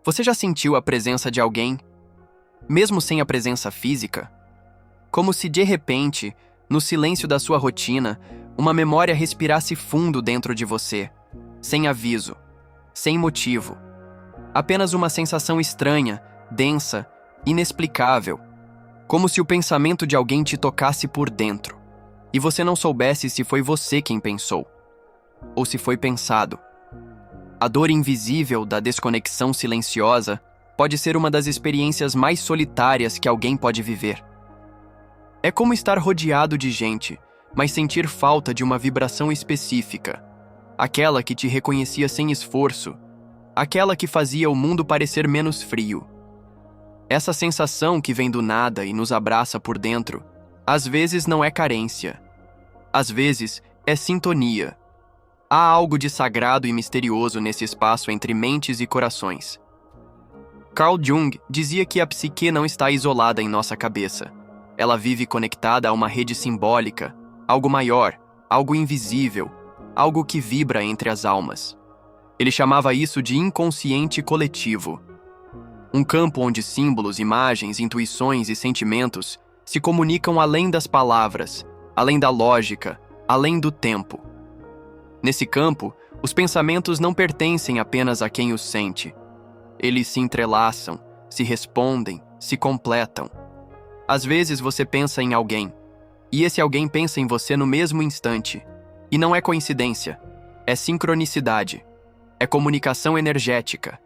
Você já sentiu a presença de alguém, mesmo sem a presença física? Como se de repente, no silêncio da sua rotina, uma memória respirasse fundo dentro de você, sem aviso, sem motivo. Apenas uma sensação estranha, densa, inexplicável, como se o pensamento de alguém te tocasse por dentro, e você não soubesse se foi você quem pensou, ou se foi pensado. A dor invisível da desconexão silenciosa pode ser uma das experiências mais solitárias que alguém pode viver. É como estar rodeado de gente, mas sentir falta de uma vibração específica, aquela que te reconhecia sem esforço, aquela que fazia o mundo parecer menos frio. Essa sensação que vem do nada e nos abraça por dentro, às vezes não é carência, às vezes é sintonia. Há algo de sagrado e misterioso nesse espaço entre mentes e corações. Carl Jung dizia que a psique não está isolada em nossa cabeça. Ela vive conectada a uma rede simbólica, algo maior, algo invisível, algo que vibra entre as almas. Ele chamava isso de inconsciente coletivo. Um campo onde símbolos, imagens, intuições e sentimentos se comunicam além das palavras, além da lógica, além do tempo. Nesse campo, os pensamentos não pertencem apenas a quem os sente. Eles se entrelaçam, se respondem, se completam. Às vezes você pensa em alguém, e esse alguém pensa em você no mesmo instante. E não é coincidência, é sincronicidade, é comunicação energética,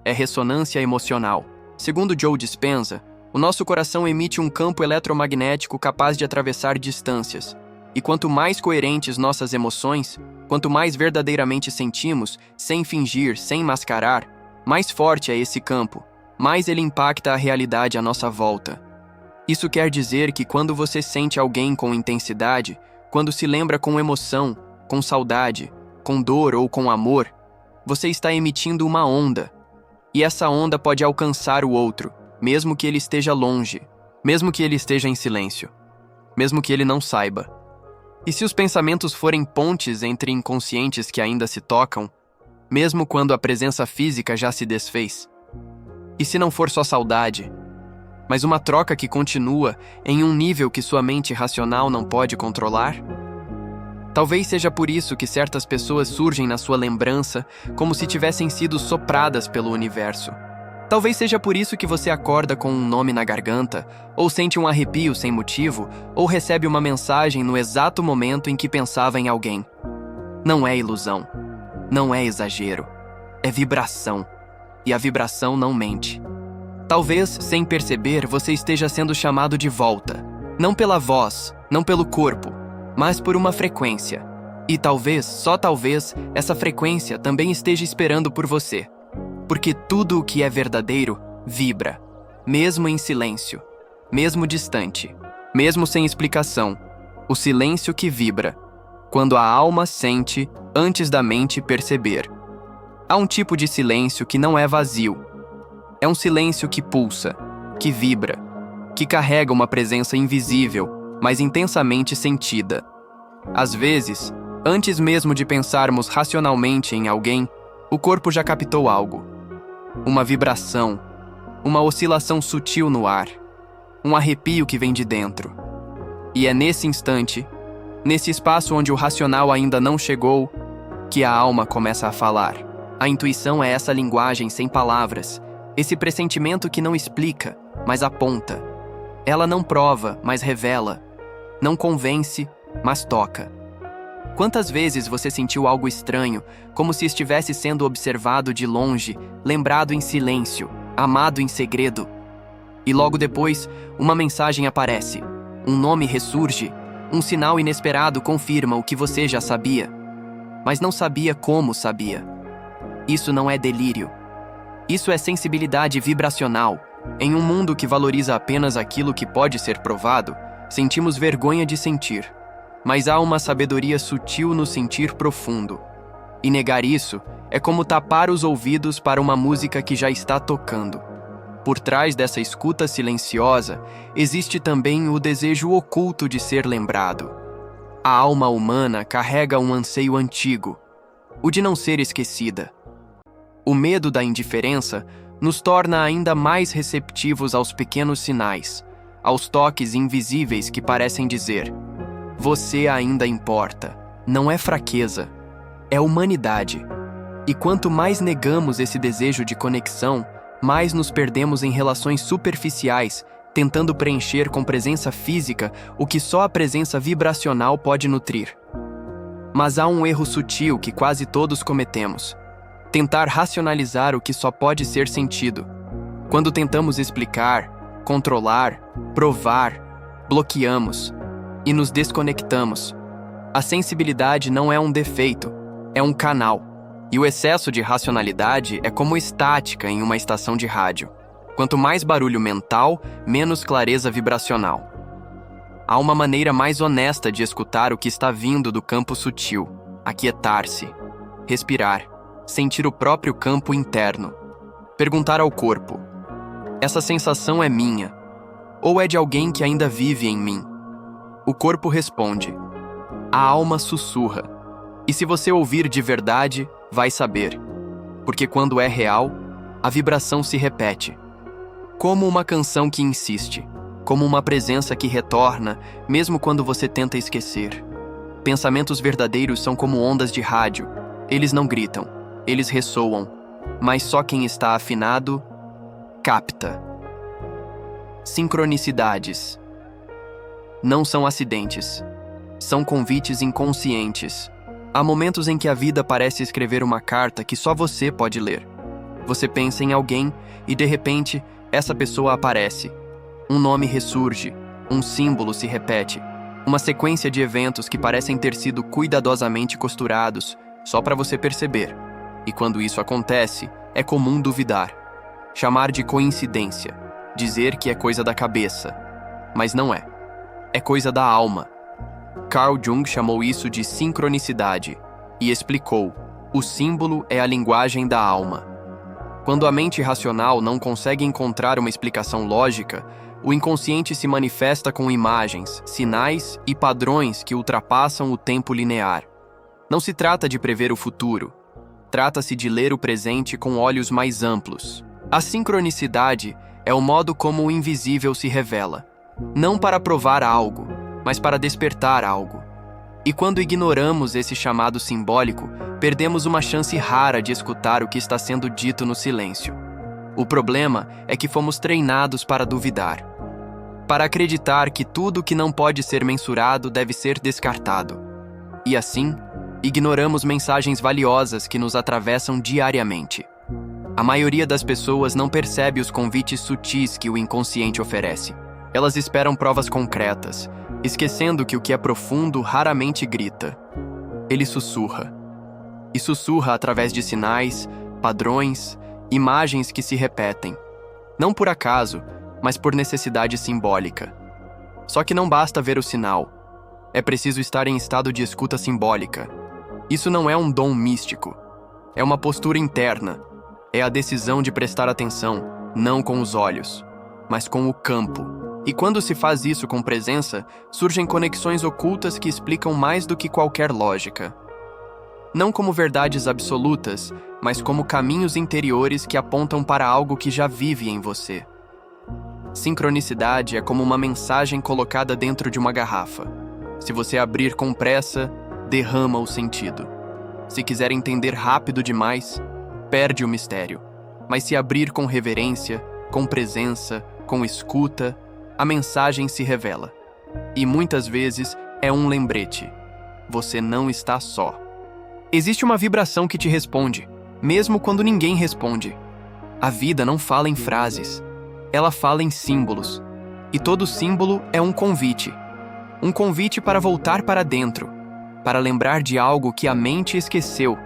é ressonância emocional. Segundo Joe Dispenza, o nosso coração emite um campo eletromagnético capaz de atravessar distâncias. E quanto mais coerentes nossas emoções, quanto mais verdadeiramente sentimos, sem fingir, sem mascarar, mais forte é esse campo, mais ele impacta a realidade à nossa volta. Isso quer dizer que quando você sente alguém com intensidade, quando se lembra com emoção, com saudade, com dor ou com amor, você está emitindo uma onda. E essa onda pode alcançar o outro, mesmo que ele esteja longe, mesmo que ele esteja em silêncio, mesmo que ele não saiba. E se os pensamentos forem pontes entre inconscientes que ainda se tocam, mesmo quando a presença física já se desfez? E se não for só saudade, mas uma troca que continua em um nível que sua mente racional não pode controlar? Talvez seja por isso que certas pessoas surgem na sua lembrança como se tivessem sido sopradas pelo universo. Talvez seja por isso que você acorda com um nome na garganta, ou sente um arrepio sem motivo, ou recebe uma mensagem no exato momento em que pensava em alguém. Não é ilusão, não é exagero, é vibração, e a vibração não mente. Talvez, sem perceber, você esteja sendo chamado de volta, não pela voz, não pelo corpo, mas por uma frequência. E talvez, só talvez, essa frequência também esteja esperando por você. Porque tudo o que é verdadeiro vibra, mesmo em silêncio, mesmo distante, mesmo sem explicação. O silêncio que vibra, quando a alma sente antes da mente perceber. Há um tipo de silêncio que não é vazio. É um silêncio que pulsa, que vibra, que carrega uma presença invisível, mas intensamente sentida. Às vezes, antes mesmo de pensarmos racionalmente em alguém, o corpo já captou algo. Uma vibração, uma oscilação sutil no ar, um arrepio que vem de dentro. E é nesse instante, nesse espaço onde o racional ainda não chegou, que a alma começa a falar. A intuição é essa linguagem sem palavras, esse pressentimento que não explica, mas aponta. Ela não prova, mas revela. Não convence, mas toca. Quantas vezes você sentiu algo estranho, como se estivesse sendo observado de longe, lembrado em silêncio, amado em segredo? E logo depois, uma mensagem aparece, um nome ressurge, um sinal inesperado confirma o que você já sabia, mas não sabia como sabia. Isso não é delírio. Isso é sensibilidade vibracional. Em um mundo que valoriza apenas aquilo que pode ser provado, sentimos vergonha de sentir. Mas há uma sabedoria sutil no sentir profundo. E negar isso é como tapar os ouvidos para uma música que já está tocando. Por trás dessa escuta silenciosa, existe também o desejo oculto de ser lembrado. A alma humana carrega um anseio antigo, o de não ser esquecida. O medo da indiferença nos torna ainda mais receptivos aos pequenos sinais, aos toques invisíveis que parecem dizer: você ainda importa. Não é fraqueza, é humanidade. E quanto mais negamos esse desejo de conexão, mais nos perdemos em relações superficiais, tentando preencher com presença física o que só a presença vibracional pode nutrir. Mas há um erro sutil que quase todos cometemos: tentar racionalizar o que só pode ser sentido. Quando tentamos explicar, controlar, provar, bloqueamos e nos desconectamos. A sensibilidade não é um defeito, é um canal. E o excesso de racionalidade é como estática em uma estação de rádio. Quanto mais barulho mental, menos clareza vibracional. Há uma maneira mais honesta de escutar o que está vindo do campo sutil: aquietar-se, respirar, sentir o próprio campo interno. Perguntar ao corpo: essa sensação é minha? Ou é de alguém que ainda vive em mim? O corpo responde. A alma sussurra. E se você ouvir de verdade, vai saber. Porque quando é real, a vibração se repete. Como uma canção que insiste, como uma presença que retorna, mesmo quando você tenta esquecer. Pensamentos verdadeiros são como ondas de rádio. Eles não gritam, eles ressoam, mas só quem está afinado capta. Sincronicidades. Não são acidentes. São convites inconscientes. Há momentos em que a vida parece escrever uma carta que só você pode ler. Você pensa em alguém e, de repente, essa pessoa aparece. Um nome ressurge, um símbolo se repete, uma sequência de eventos que parecem ter sido cuidadosamente costurados, só para você perceber. E quando isso acontece, é comum duvidar. Chamar de coincidência, dizer que é coisa da cabeça. Mas não é. É coisa da alma. Carl Jung chamou isso de sincronicidade e explicou: o símbolo é a linguagem da alma. Quando a mente racional não consegue encontrar uma explicação lógica, o inconsciente se manifesta com imagens, sinais e padrões que ultrapassam o tempo linear. Não se trata de prever o futuro. Trata-se de ler o presente com olhos mais amplos. A sincronicidade é o modo como o invisível se revela, não para provar algo, mas para despertar algo. E quando ignoramos esse chamado simbólico, perdemos uma chance rara de escutar o que está sendo dito no silêncio. O problema é que fomos treinados para duvidar, para acreditar que tudo que não pode ser mensurado deve ser descartado. E assim, ignoramos mensagens valiosas que nos atravessam diariamente. A maioria das pessoas não percebe os convites sutis que o inconsciente oferece. Elas esperam provas concretas, esquecendo que o que é profundo raramente grita. Ele sussurra. E sussurra através de sinais, padrões, imagens que se repetem. Não por acaso, mas por necessidade simbólica. Só que não basta ver o sinal. É preciso estar em estado de escuta simbólica. Isso não é um dom místico. É uma postura interna. É a decisão de prestar atenção, não com os olhos, mas com o campo. E quando se faz isso com presença, surgem conexões ocultas que explicam mais do que qualquer lógica. Não como verdades absolutas, mas como caminhos interiores que apontam para algo que já vive em você. Sincronicidade é como uma mensagem colocada dentro de uma garrafa. Se você abrir com pressa, derrama o sentido. Se quiser entender rápido demais, perde o mistério. Mas se abrir com reverência, com presença, com escuta, a mensagem se revela. E muitas vezes é um lembrete. Você não está só. Existe uma vibração que te responde, mesmo quando ninguém responde. A vida não fala em frases. Ela fala em símbolos. E todo símbolo é um convite. Um convite para voltar para dentro, para lembrar de algo que a mente esqueceu,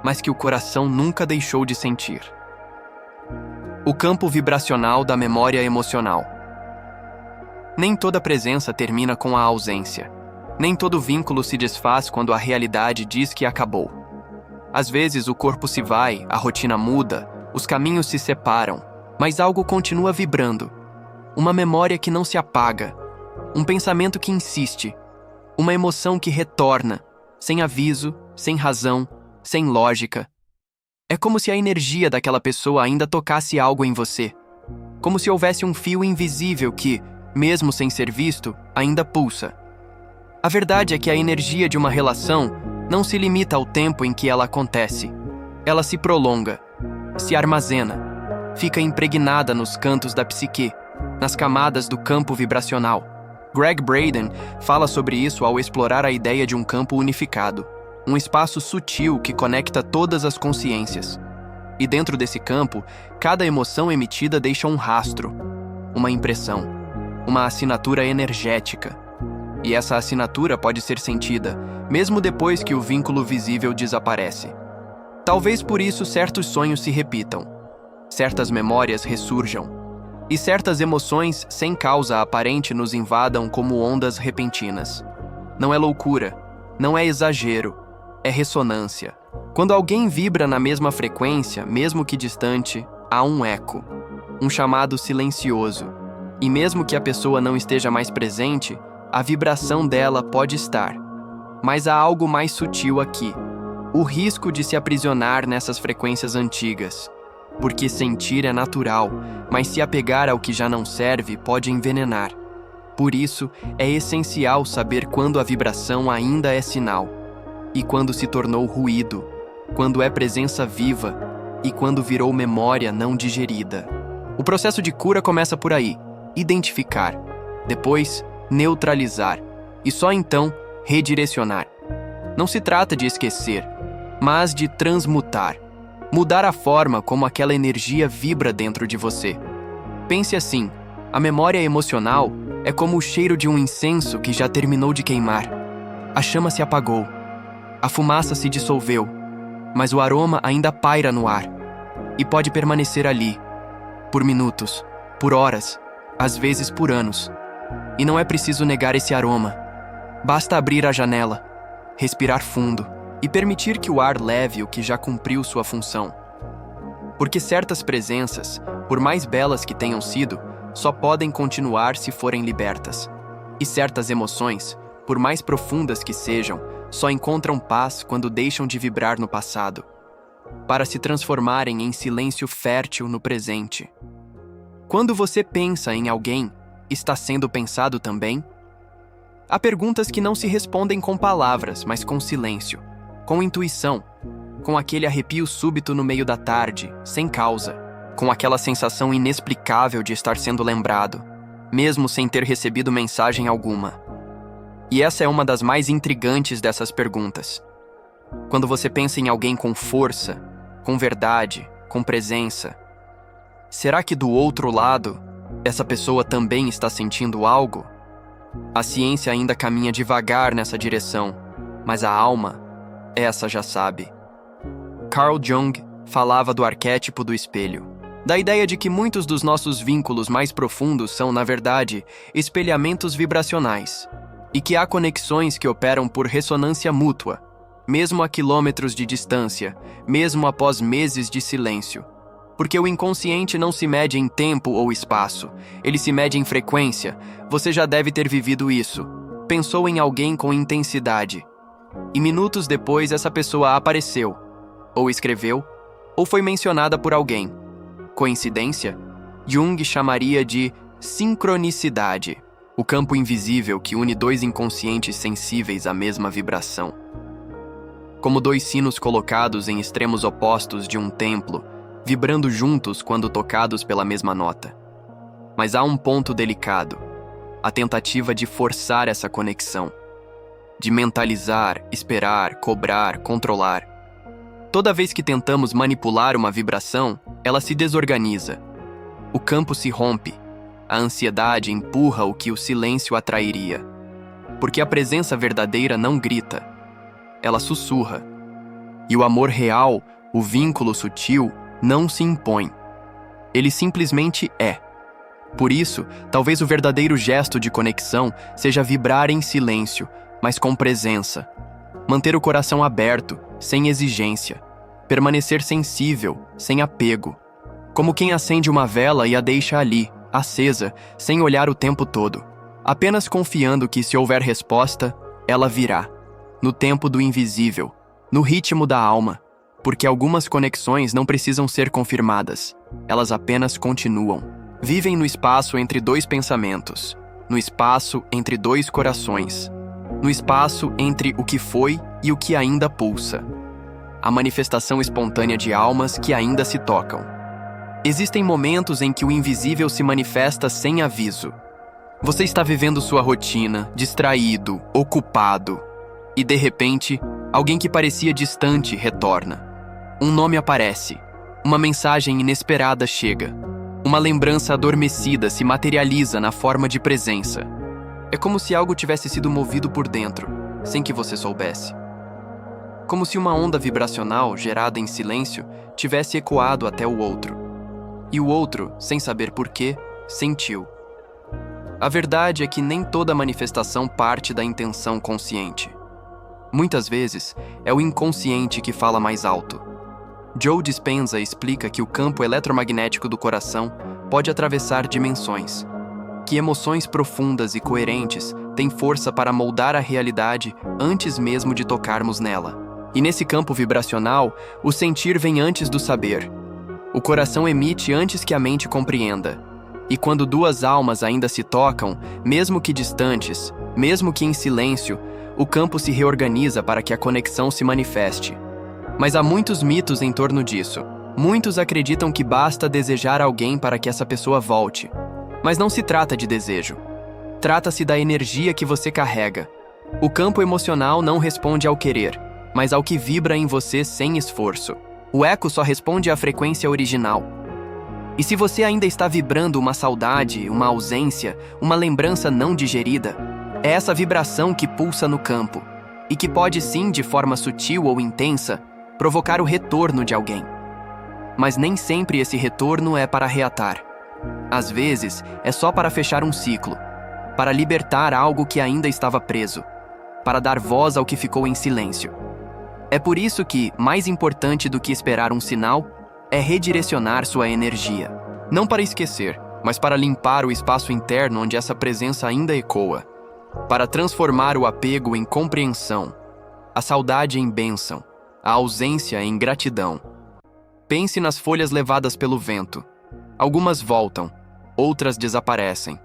mas que o coração nunca deixou de sentir. O campo vibracional da memória emocional. Nem toda presença termina com a ausência. Nem todo vínculo se desfaz quando a realidade diz que acabou. Às vezes o corpo se vai, a rotina muda, os caminhos se separam, mas algo continua vibrando. Uma memória que não se apaga, um pensamento que insiste, uma emoção que retorna, sem aviso, sem razão, sem lógica. É como se a energia daquela pessoa ainda tocasse algo em você. Como se houvesse um fio invisível que, mesmo sem ser visto, ainda pulsa. A verdade é que a energia de uma relação não se limita ao tempo em que ela acontece. Ela se prolonga, se armazena, fica impregnada nos cantos da psique, nas camadas do campo vibracional. Greg Braden fala sobre isso ao explorar a ideia de um campo unificado, um espaço sutil que conecta todas as consciências. E dentro desse campo, cada emoção emitida deixa um rastro, uma impressão, uma assinatura energética. E essa assinatura pode ser sentida, mesmo depois que o vínculo visível desaparece. Talvez por isso certos sonhos se repitam, certas memórias ressurjam, e certas emoções sem causa aparente nos invadam como ondas repentinas. Não é loucura, não é exagero, é ressonância. Quando alguém vibra na mesma frequência, mesmo que distante, há um eco, um chamado silencioso. E mesmo que a pessoa não esteja mais presente, a vibração dela pode estar. Mas há algo mais sutil aqui, o risco de se aprisionar nessas frequências antigas. Porque sentir é natural, mas se apegar ao que já não serve pode envenenar. Por isso, é essencial saber quando a vibração ainda é sinal, e quando se tornou ruído, quando é presença viva e quando virou memória não digerida. O processo de cura começa por aí, identificar, depois neutralizar, e só então redirecionar. Não se trata de esquecer, mas de transmutar. Mudar a forma como aquela energia vibra dentro de você. Pense assim, a memória emocional é como o cheiro de um incenso que já terminou de queimar. A chama se apagou, a fumaça se dissolveu, mas o aroma ainda paira no ar e pode permanecer ali, por minutos, por horas, às vezes por anos. E não é preciso negar esse aroma. Basta abrir a janela, respirar fundo e permitir que o ar leve o que já cumpriu sua função. Porque certas presenças, por mais belas que tenham sido, só podem continuar se forem libertas. E certas emoções, por mais profundas que sejam, só encontram paz quando deixam de vibrar no passado, para se transformarem em silêncio fértil no presente. Quando você pensa em alguém, está sendo pensado também? Há perguntas que não se respondem com palavras, mas com silêncio, com intuição, com aquele arrepio súbito no meio da tarde, sem causa, com aquela sensação inexplicável de estar sendo lembrado, mesmo sem ter recebido mensagem alguma. E essa é uma das mais intrigantes dessas perguntas. Quando você pensa em alguém com força, com verdade, com presença, será que do outro lado, essa pessoa também está sentindo algo? A ciência ainda caminha devagar nessa direção, mas a alma, essa já sabe. Carl Jung falava do arquétipo do espelho, da ideia de que muitos dos nossos vínculos mais profundos são, na verdade, espelhamentos vibracionais, e que há conexões que operam por ressonância mútua, mesmo a quilômetros de distância, mesmo após meses de silêncio. Porque o inconsciente não se mede em tempo ou espaço, ele se mede em frequência. Você já deve ter vivido isso. Pensou em alguém com intensidade, e minutos depois essa pessoa apareceu, ou escreveu, ou foi mencionada por alguém. Coincidência? Jung chamaria de sincronicidade, o campo invisível que une dois inconscientes sensíveis à mesma vibração. Como dois sinos colocados em extremos opostos de um templo, vibrando juntos quando tocados pela mesma nota. Mas há um ponto delicado, a tentativa de forçar essa conexão, de mentalizar, esperar, cobrar, controlar. Toda vez que tentamos manipular uma vibração, ela se desorganiza. O campo se rompe, a ansiedade empurra o que o silêncio atrairia. Porque a presença verdadeira não grita, ela sussurra. E o amor real, o vínculo sutil, não se impõe. Ele simplesmente é. Por isso, talvez o verdadeiro gesto de conexão seja vibrar em silêncio, mas com presença. Manter o coração aberto, sem exigência. Permanecer sensível, sem apego. Como quem acende uma vela e a deixa ali, acesa, sem olhar o tempo todo. Apenas confiando que, se houver resposta, ela virá. No tempo do invisível, no ritmo da alma. Porque algumas conexões não precisam ser confirmadas, elas apenas continuam. Vivem no espaço entre dois pensamentos, no espaço entre dois corações, no espaço entre o que foi e o que ainda pulsa. A manifestação espontânea de almas que ainda se tocam. Existem momentos em que o invisível se manifesta sem aviso. Você está vivendo sua rotina, distraído, ocupado, e de repente, alguém que parecia distante retorna. Um nome aparece, uma mensagem inesperada chega, uma lembrança adormecida se materializa na forma de presença. É como se algo tivesse sido movido por dentro, sem que você soubesse. Como se uma onda vibracional gerada em silêncio tivesse ecoado até o outro. E o outro, sem saber porquê, sentiu. A verdade é que nem toda manifestação parte da intenção consciente. Muitas vezes, é o inconsciente que fala mais alto. Joe Dispenza explica que o campo eletromagnético do coração pode atravessar dimensões, que emoções profundas e coerentes têm força para moldar a realidade antes mesmo de tocarmos nela. E nesse campo vibracional, o sentir vem antes do saber. O coração emite antes que a mente compreenda. E quando duas almas ainda se tocam, mesmo que distantes, mesmo que em silêncio, o campo se reorganiza para que a conexão se manifeste. Mas há muitos mitos em torno disso. Muitos acreditam que basta desejar alguém para que essa pessoa volte. Mas não se trata de desejo. Trata-se da energia que você carrega. O campo emocional não responde ao querer, mas ao que vibra em você sem esforço. O eco só responde à frequência original. E se você ainda está vibrando uma saudade, uma ausência, uma lembrança não digerida, é essa vibração que pulsa no campo, e que pode sim, de forma sutil ou intensa, provocar o retorno de alguém. Mas nem sempre esse retorno é para reatar. Às vezes, é só para fechar um ciclo, para libertar algo que ainda estava preso, para dar voz ao que ficou em silêncio. É por isso que, mais importante do que esperar um sinal, é redirecionar sua energia. Não para esquecer, mas para limpar o espaço interno onde essa presença ainda ecoa. Para transformar o apego em compreensão, a saudade em bênção, a ausência em gratidão. Pense nas folhas levadas pelo vento. Algumas voltam, outras desaparecem,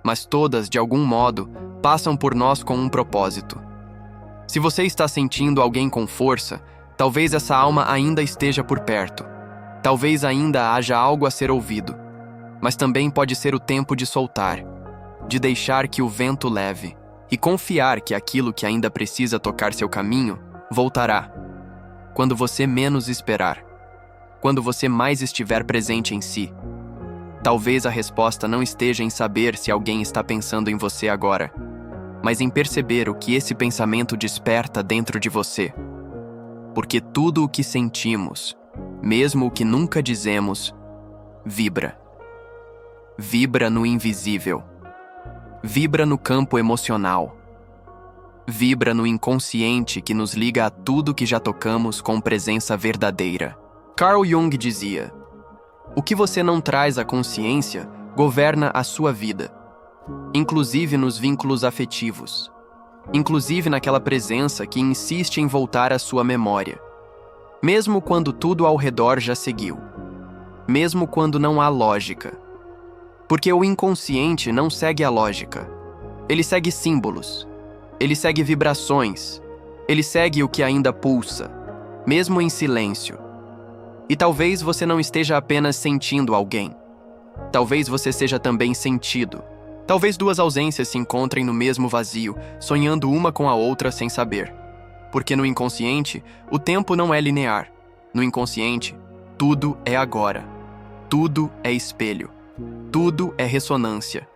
mas todas, de algum modo, passam por nós com um propósito. Se você está sentindo alguém com força, talvez essa alma ainda esteja por perto. Talvez ainda haja algo a ser ouvido. Mas também pode ser o tempo de soltar, de deixar que o vento leve, e confiar que aquilo que ainda precisa tocar seu caminho, voltará. Quando você menos esperar. Quando você mais estiver presente em si. Talvez a resposta não esteja em saber se alguém está pensando em você agora, mas em perceber o que esse pensamento desperta dentro de você. Porque tudo o que sentimos, mesmo o que nunca dizemos, vibra. Vibra no invisível. Vibra no campo emocional. Vibra no inconsciente que nos liga a tudo que já tocamos com presença verdadeira. Carl Jung dizia: o que você não traz à consciência governa a sua vida, inclusive nos vínculos afetivos, inclusive naquela presença que insiste em voltar à sua memória, mesmo quando tudo ao redor já seguiu, mesmo quando não há lógica. Porque o inconsciente não segue a lógica, ele segue símbolos, ele segue vibrações, ele segue o que ainda pulsa, mesmo em silêncio. E talvez você não esteja apenas sentindo alguém. Talvez você seja também sentido. Talvez duas ausências se encontrem no mesmo vazio, sonhando uma com a outra sem saber. Porque no inconsciente, o tempo não é linear. No inconsciente, tudo é agora. Tudo é espelho. Tudo é ressonância.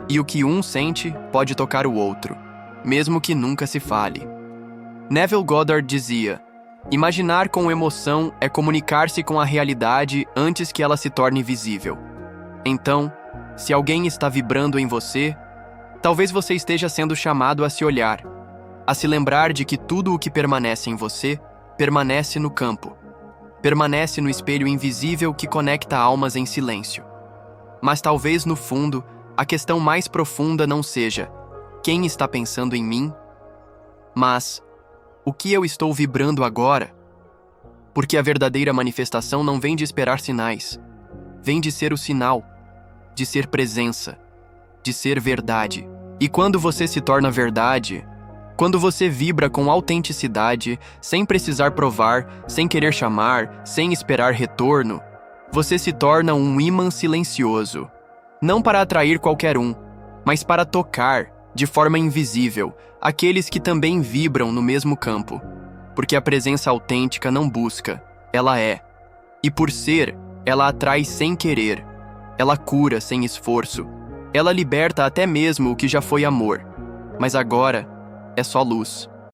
E o que um sente pode tocar o outro, mesmo que nunca se fale. Neville Goddard dizia: imaginar com emoção é comunicar-se com a realidade antes que ela se torne visível. Então, se alguém está vibrando em você, talvez você esteja sendo chamado a se olhar, a se lembrar de que tudo o que permanece em você, permanece no campo. Permanece no espelho invisível que conecta almas em silêncio. Mas talvez, no fundo, a questão mais profunda não seja quem está pensando em mim, mas o que eu estou vibrando agora? Porque a verdadeira manifestação não vem de esperar sinais, vem de ser o sinal, de ser presença, de ser verdade. E quando você se torna verdade, quando você vibra com autenticidade, sem precisar provar, sem querer chamar, sem esperar retorno, você se torna um ímã silencioso. Não para atrair qualquer um, mas para tocar, de forma invisível, aqueles que também vibram no mesmo campo. Porque a presença autêntica não busca, ela é. E por ser, ela atrai sem querer. Ela cura sem esforço. Ela liberta até mesmo o que já foi amor. Mas agora é só luz.